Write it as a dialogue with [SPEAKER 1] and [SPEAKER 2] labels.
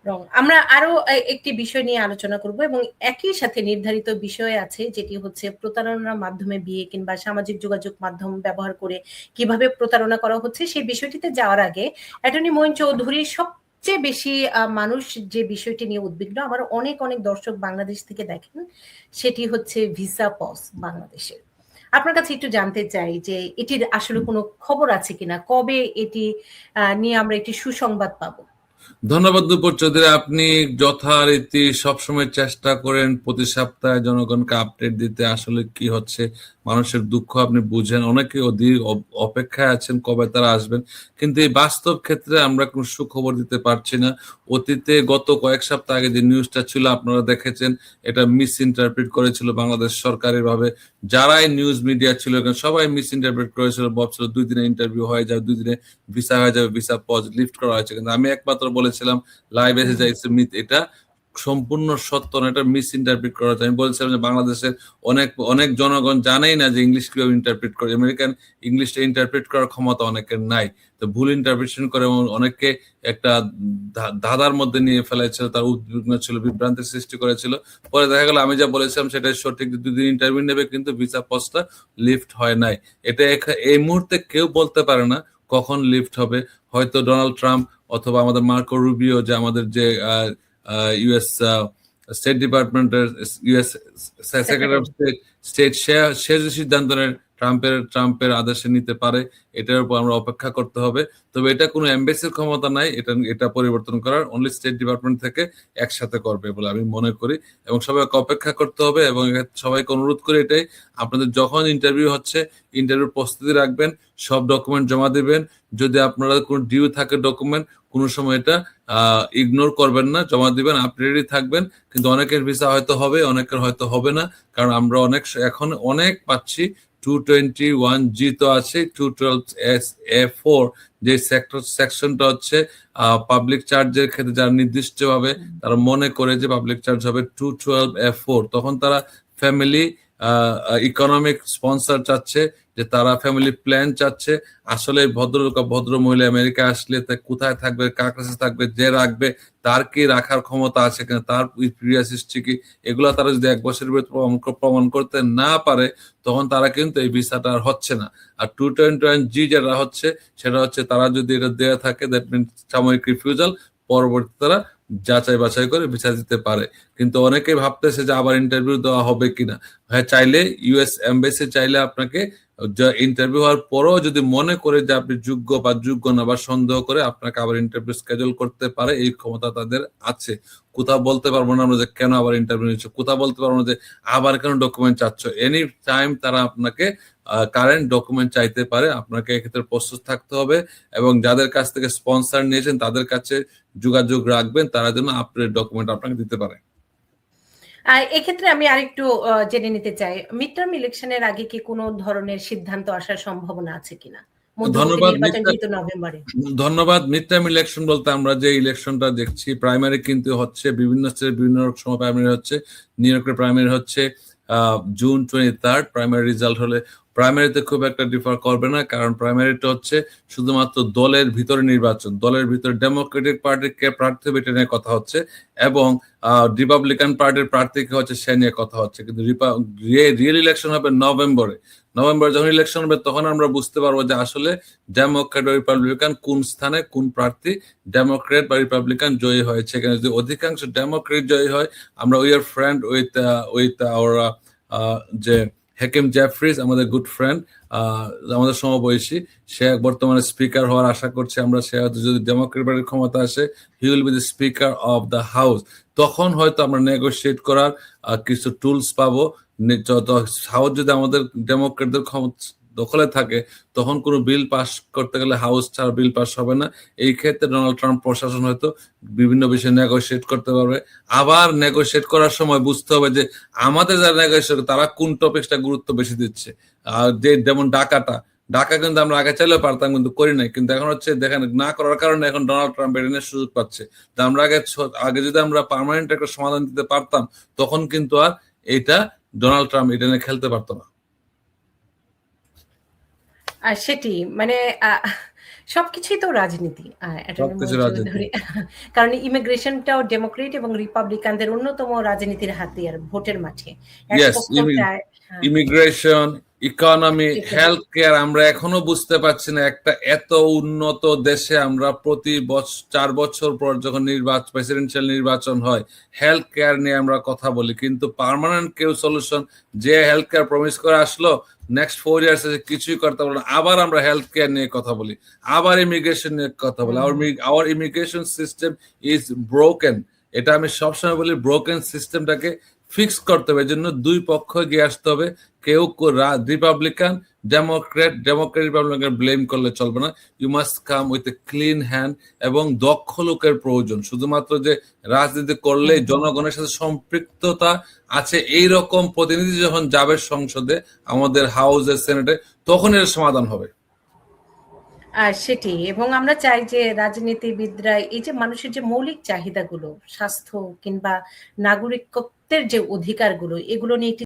[SPEAKER 1] রং। আমরা আরো একটি বিষয় নিয়ে আলোচনা করব এবং একই সাথে নির্ধারিত বিষয় আছে যেটি হচ্ছে প্রতারণার মাধ্যমে বিয়ে কিংবা সামাজিক যোগাযোগ মাধ্যম ব্যবহার করে কিভাবে প্রতারণা করা হচ্ছে সেই বিষয়টিতে যাওয়ার আগে অ্যাটর্নি মঈন চৌধুরী সবচেয়ে বেশি মানুষ যে বিষয়টি নিয়ে উদ্বিগ্ন, আমার অনেক অনেক দর্শক বাংলাদেশ থেকে দেখেন, সেটি হচ্ছে ভিসা পজ বাংলাদেশের। আপনার কাছে একটু জানতে চাই যে এটির আসলে কোনো খবর আছে কিনা, কবে এটি নিয়ে আমরা একটি সুসংবাদ পাবো?
[SPEAKER 2] ধন্যবাদ দুপুর চৌধুরী, আপনি যথারীতি সবসময় চেষ্টা করেন প্রতি সপ্তাহে জনগণকে আপডেট দিতে, আসলে কি হচ্ছে মানুষের দুঃখ আপনি বুঝেন, অনেকে অপেক্ষায় আছেন কবে তারা আসবেন, কিন্তু এই বাস্তব ক্ষেত্রে আমরা কোনো সুখবর দিতে পারছি না। অতীতে গত কয়েক সপ্তাহ আগে যে নিউজটা ছিল আপনারা দেখেছেন, এটা মিস ইন্টারপ্রিট করেছিল বাংলাদেশ সরকারের ভাবে, যারাই নিউজ মিডিয়া ছিল সবাই মিস ইন্টারপ্রিট করেছিল, ভাবছিল 2 দিনে ইন্টারভিউ হয়ে যাবে, 2 দিনে ভিসা হয়ে যাবে, ভিসা পজ লিফট করা হয়েছে, কিন্তু আমি একমাত্র বলেছিলাম লাইভ এসে যাইছে মিথ, এটা সম্পূর্ণ সত্য না, এটা মিস ইন্টারপ্রিট করা হচ্ছে। আমি বলছিলাম যে বাংলাদেশের অনেক অনেক জনগণ জানেই না যে ইংলিশ কিভাবে ইন্টারপ্রিট করে, আমেরিকান ইংলিশটা ইন্টারপ্রিট করার ক্ষমতা অনেকের নাই, তো ভুল ইন্টারপ্রিটেশন করে অনেককে একটা ধাঁধার মধ্যে নিয়ে ফেলেছিল, তার উদ্বিগ্ন ছিল, বিভ্রান্তির সৃষ্টি করেছিল। পরে দেখা গেল আমি যা বলেছিলাম সেটাই সঠিক, 2 দিন ইন্টারভিউ নেবে কিন্তু ভিসা পজটা লিফট হয় নাই। এটা এই মুহূর্তে কেউ বলতে পারে না কখন লিফট হবে। হয়তো ডোনাল্ড ট্রাম্প অথবা আমাদের মার্কো রুবিও, যে আমাদের যে ইউএস স্টেট ডিপার্টমেন্টের ইউএস সেক্রেটারি অফ স্টেট, সে যে সিদ্ধান্ত নেয় ট্রাম্পের আদেশে নিতে পারে, এটার উপর আমরা অপেক্ষা করতে হবে। তবে এটা কোনো এমবেসির ক্ষমতা নাই এটা পরিবর্তন করার, অনলি স্টেট ডিপার্টমেন্ট থেকে একসাথে করবে বলে আমি মনে করি, এবং সবাইকে অপেক্ষা করতে হবে। এবং সবাইকে অনুরোধ করি এটাই, আপনাদের যখন ইন্টারভিউ হচ্ছে ইন্টারভিউ প্রস্তুতি রাখবেন, সব ডকুমেন্ট জমা দিবেন। যদি আপনারা কোনো ডিউ থাকে ডকুমেন্ট, কোনো সময় এটা ইগনোর করবেন না, জমা দিবেন, আপনি রেডি থাকবেন। কিন্তু অনেকের ভিসা হয়তো হবে, অনেকের হয়তো হবে না, কারণ আমরা এখন অনেক পাচ্ছি 221G তো আছে, 212A4 যে সেকশনটা হচ্ছে পাবলিক চার্জের ক্ষেত্রে, যারা নির্দিষ্টভাবে তারা মনে করে যে পাবলিক চার্জ হবে 212A4, তখন তারা ফ্যামিলি ইকোনমিক স্পন্সর চাচ্ছে, যে তারা ফ্যামিলি প্ল্যান চাচ্ছে। আসলে ভদ্রলোক ভদ্র মহিলা আমেরিকা আসলে কোথায় থাকবে, কার কাছে থাকবে, যে রাখবে তার কি রাখার ক্ষমতা আছে কিনা, তার প্রিভিয়াস হিস্ট্রি কি, এগুলো তারা যদি 1 বছরের ভিতরে প্রমাণ করতে না পারে, তখন তারা কিন্তু এই ভিসাটা আর হচ্ছে না। আর 221G যেটা হচ্ছে, সেটা হচ্ছে তারা যদি এটা দেয়া থাকে, দ্যাট মিনস সাময়িক রিফিউজাল, পরবর্তী তারা যাচাই বাছাই করে ভিসা দিতে পারে। কিন্তু অনেকেই ভাবতেছে যে আবার ইন্টারভিউ দেওয়া হবে কিনা। হ্যাঁ, চাইলে ইউএস এমবাসি চাইলে আপনাকে ইন্টারভিউ হওয়ার পরেও যদি মনে করে যে আপনি যোগ্য বা যোগ্য না, বা সন্দেহ করে আপনাকে আবার ইন্টারভিউ স্কেজুল করতে পারে, এই ক্ষমতা তাদের আছে। কোথাও বলতে পারবো না আমরা যে কেন আবার ইন্টারভিউ নিচ্ছে, কোথাও বলতে পারবো না যে আবার কেন ডকুমেন্ট চাচ্ছ, এনি টাইম তারা আপনাকে কারেন্ট ডকুমেন্ট চাইতে পারে। আপনাকে এক্ষেত্রে প্রস্তুত থাকতে হবে, এবং যাদের কাছ থেকে স্পন্সর নিয়েছেন তাদের কাছে যোগাযোগ রাখবেন, তারা যেন আপডেট ডকুমেন্ট আপনাকে দিতে পারে।
[SPEAKER 1] এক্ষেত্রে আমি আরেকটু জেনে নিতে চাই, মিড টার্ম ইলেকশনের আগে কি কোনো ধরনের সিদ্ধান্ত আসার সম্ভাবনা আছে কিনা? মধ্যবর্তী নির্বাচন যেহেতু নভেম্বরে।
[SPEAKER 2] ধন্যবাদ। মিড টার্ম ইলেকশন বলতে আমরা যে ইলেকশনটা দেখছি, প্রাইমারি কিন্তু হচ্ছে বিভিন্ন স্টেটে বিভিন্ন সময় প্রাইমারি হচ্ছে। নিউ ইয়র্কের প্রাইমারি হচ্ছে জুন 23, প্রাইমারি রেজাল্ট হলে। প্রাইমারিতে খুব একটা ডিফার করবে না, কারণ প্রাইমারিটা হচ্ছে শুধুমাত্র দলের ভিতরে নির্বাচন, দলের ভিতরে ডেমোক্রেটিক পার্টির কে প্রার্থী এটা নিয়ে কথা হচ্ছে, এবং রিপাবলিকান পার্টির প্রার্থী কে হচ্ছে সে নিয়ে কথা হচ্ছে। কিন্তু রিয়েল ইলেকশন হবে নভেম্বরে। যখন ইলেকশন হবে তখন আমরা বুঝতে পারবো যে আসলে ডেমোক্রেট বা রিপাবলিকান কোন স্থানে কোন প্রার্থী ডেমোক্রেট বা রিপাবলিকান জয়ী হয়েছে। এখানে যদি অধিকাংশ ডেমোক্রেট জয়ী হয়, আমরা we are friend with our যে হেকিম জেফরিস, আমাদের গুড ফ্রেন্ড, আমাদের সমবয়সী, সে বর্তমানে স্পিকার হওয়ার আশা করছে আমরা। সে হয়তো যদি ডেমোক্রেট পার্টির ক্ষমতা আসে, he will be the speaker of the house. তখন হয়তো আমরা নেগোশিয়েট করার কিছু টুলস পাবো। হাউস যদি আমাদের ডেমোক্রেটদের দখলে থাকে, তখন কোনো বিল পাস করতে গেলে হাউস ছাড়া বিল পাস হবে না। এই ক্ষেত্রে ডোনাল্ড ট্রাম্প প্রশাসন হয়তো বিভিন্ন বিষয়ে নেগোশিয়েট করতে পারবে। আবার নেগোশিয়েট করার সময় বুঝতে হবে যে আমাদের যারা নেগোশিয়েট তারা কোন টপিকটা গুরুত্ব বেশি দিচ্ছে। যে যেমন ঢাকা কিন্তু আমরা আগে চাইলেও পারতাম, কিন্তু করি নাই। কিন্তু এখন হচ্ছে দেখেন, না করার কারণে এখন ডোনাল্ড ট্রাম্প এর সুযোগ পাচ্ছে। তো আমরা আগে যদি আমরা পার্মানেন্ট একটা সমাধান দিতে পারতাম, তখন কিন্তু আর এটা ডোনাল্ড ট্রাম্প এটা নিয়ে খেলতে পারতো না।
[SPEAKER 1] সেটি মানে সবকিছুই তো রাজনীতি। অ্যাটর্নি
[SPEAKER 2] সবকিছু
[SPEAKER 1] মঞ্জুর
[SPEAKER 2] রাজনীতি।
[SPEAKER 1] ধরে কারণ ইমিগ্রেশনটাও ডেমোক্রেট এবং রিপাবলিকানদের অন্যতম রাজনীতির হাতিয়ার ভোটের মাঠে। এক
[SPEAKER 2] ইয়েস,
[SPEAKER 1] পক্ষ চায় হ্যাঁ,
[SPEAKER 2] ইমিগ্রেশন, ইকোনমি,
[SPEAKER 1] একেবারে।
[SPEAKER 2] হেলথ কেয়ার আমরা এখনো বুঝতে পারছি না একটা এত উন্নত দেশে আমরা প্রতি 4 বছর পর যখন প্রেসিডেন্সিয়াল নির্বাচন হয় হেলথ কেয়ার নিয়ে আমরা কথা বলি কিন্তু পার্মানেন্ট কেউ সলিউশন যে হেলথ কেয়ার প্রমিস করে আসলো নেক্সট 4 ইয়ার্স কিছুই করতে পারলো না আবার আমরা হেলথ কেয়ার নিয়ে কথা বলি আবার ইমিগ্রেশন নিয়ে কথা বলি our immigration system is broken এটা আমি সবসময় বলি ব্রোকেন সিস্টেমটাকে ফিক্স করতে হবে এজন্য দুই পক্ষ এগিয়ে আসতে হবে কেউ রিপাবলিকান ডেমোক্রেট রিপাবলিকান ব্লেম করলে চলবে না you must come with a clean hand এবং দক্ষ লোকের প্রয়োজন শুধুমাত্র যে রাজনীতি করলে জনগণের সাথে সম্পৃক্ততা আছে এই রকম প্রতিনিধি যখন যাবে সংসদে আমাদের হাউসে সেনেটে তখন এর সমাধান হবে
[SPEAKER 1] সেটি এবং আমরা চাই যে রাজনীতিবিদরা এই যে মানুষের যে মৌলিক চাহিদাগুলো, স্বাস্থ্য কিংবা নাগরিকত্বের যে অধিকারগুলো এগুলো নিয়ে একটি